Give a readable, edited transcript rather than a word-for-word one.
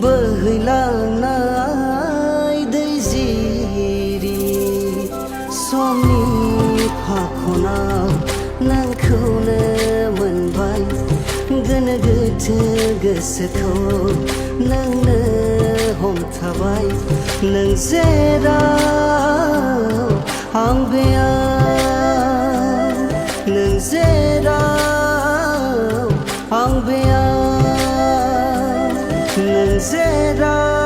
बोहैलांनाय दै जिरि समनि फाखनाव नोंखौनो मोनबाय गोनो गोथो गोसोखौ नोंनो हमथाबाय नों जेराव आं बेयाव नों जेराव आं बेयाव नों जेराव